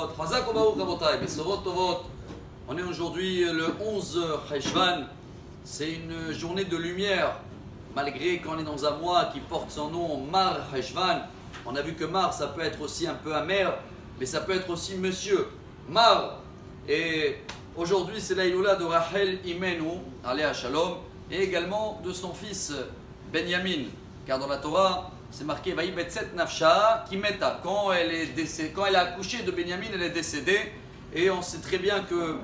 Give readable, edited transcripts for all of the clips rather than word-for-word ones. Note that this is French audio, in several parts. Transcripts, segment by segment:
Bessorot, Chazak Obaouk Rabotai, Bessorot Tovot. On est aujourd'hui le 11 Cheshvan. C'est une journée de lumière, malgré qu'on est dans un mois qui porte son nom, Mar Cheshvan. On a vu que Mar, ça peut être aussi un peu amer, mais ça peut être aussi Monsieur Mar. Et aujourd'hui, c'est la Iloula de Rachel Imenu, Aléa Shalom, et également de son fils Benyamin. Car dans la Torah, c'est marqué Vaï Betset Nafsha Kimeta. Quand elle a accouché de Benyamin, elle est décédée. Et on sait très bien que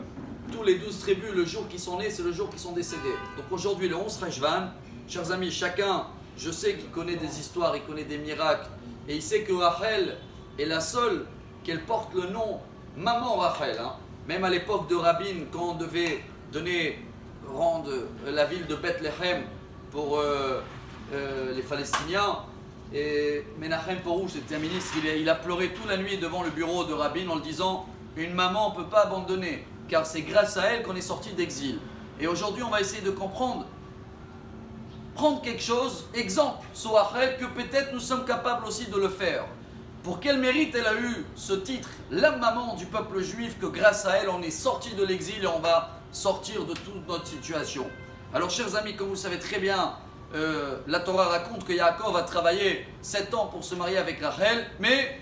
tous les 12 tribus, le jour qu'ils sont nés, c'est le jour qu'ils sont décédés. Donc aujourd'hui, le 11 Cheshvan, chers amis, chacun, je sais qu'il connaît des histoires, il connaît des miracles. Et il sait que Rachel est la seule qu'elle porte le nom Maman Rachel. Même à l'époque de Rabin, quand on devait rendre la ville de Bethléem pour les Palestiniens, et Menachem Porouche, c'était un ministre, il a pleuré toute la nuit devant le bureau de Rabin en le disant « Une maman ne peut pas abandonner, car c'est grâce à elle qu'on est sorti d'exil. » Et aujourd'hui, on va essayer de comprendre, prendre quelque chose, exemple sur Rachel, que peut-être nous sommes capables aussi de le faire. Pour quel mérite elle a eu ce titre, la maman du peuple juif, que grâce à elle, on est sorti de l'exil et on va sortir de toute notre situation. Alors, chers amis, comme vous le savez très bien, la Torah raconte que Yaakov a travaillé 7 ans pour se marier avec Rachel, mais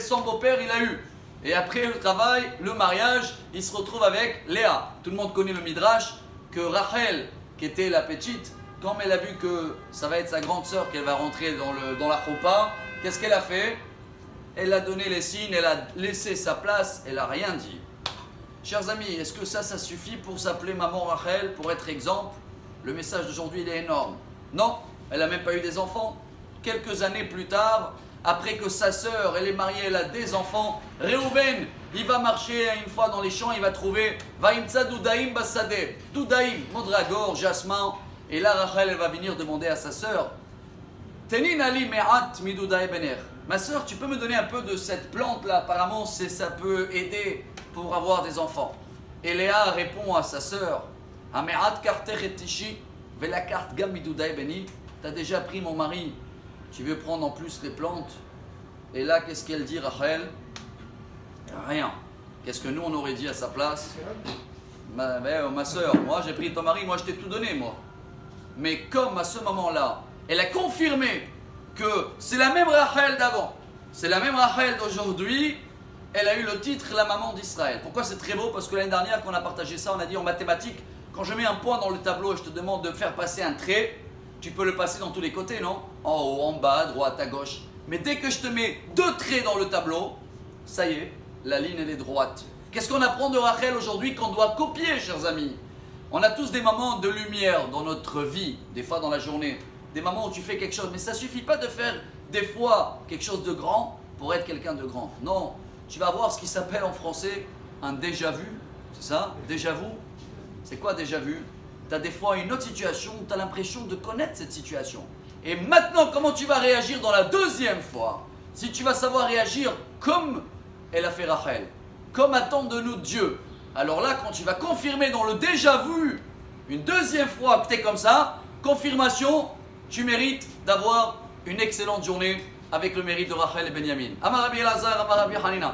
son beau-père, il a eu. Et après le travail, le mariage, il se retrouve avec Léa. Tout le monde connaît le Midrash, que Rachel, qui était la petite, quand elle a vu que ça va être sa grande sœur qu'elle va rentrer dans la choupa, qu'est-ce qu'elle a fait? Elle a donné les signes, elle a laissé sa place, elle n'a rien dit. Chers amis, est-ce que ça suffit pour s'appeler Maman Rachel, pour être exemple? Le message d'aujourd'hui, il est énorme. Non, elle n'a même pas eu des enfants. Quelques années plus tard, après que sa sœur, elle est mariée, elle a des enfants, Réhouven, il va marcher une fois dans les champs, il va trouver Vaimtsa Doudaïm Bassadeh, Doudaïm, Mondragore, Jasmin. Et là, Rachel, elle va venir demander à sa sœur, Tenin Ali Me'at Midoudaï Bener. Ma sœur, tu peux me donner un peu de cette plante-là? Apparemment, ça peut aider pour avoir des enfants. Et Léa répond à sa sœur, Ame'at Karter et Tishi, Vela Kart Gam Midoudaï Beni. Tu as déjà pris mon mari, tu veux prendre en plus les plantes? Et là, qu'est-ce qu'elle dit, Rachel? Rien. Qu'est-ce que nous, on aurait dit à sa place? Ma soeur, moi j'ai pris ton mari, moi je t'ai tout donné, moi. Mais comme à ce moment-là, elle a confirmé que c'est la même Rachel d'avant, c'est la même Rachel d'aujourd'hui, elle a eu le titre la maman d'Israël. Pourquoi c'est très beau? Parce que l'année dernière, quand on a partagé ça, on a dit en mathématiques, quand je mets un point dans le tableau et je te demande de faire passer un trait, tu peux le passer dans tous les côtés, non? En haut, en bas, à droite, à gauche. Mais dès que je te mets 2 traits dans le tableau, ça y est, la ligne elle est droite. Qu'est-ce qu'on apprend de Rachel aujourd'hui qu'on doit copier, chers amis? On a tous des moments de lumière dans notre vie, des fois dans la journée. Des moments où tu fais quelque chose, mais ça ne suffit pas de faire des fois quelque chose de grand pour être quelqu'un de grand. Non, tu vas avoir ce qui s'appelle en français un déjà-vu, c'est ça? Déjà-vu. C'est quoi déjà-vu? Tu as des fois une autre situation où tu as l'impression de connaître cette situation. Et maintenant, comment tu vas réagir dans la deuxième fois? Si tu vas savoir réagir comme elle a fait Rachel, comme attend de nous Dieu, alors là, quand tu vas confirmer dans le déjà-vu, une deuxième fois que tu es comme ça, confirmation, tu mérites d'avoir une excellente journée avec le mérite de Rachel et Benyamin. Amar Rabbi Elazar, Amar Rabbi Hanina.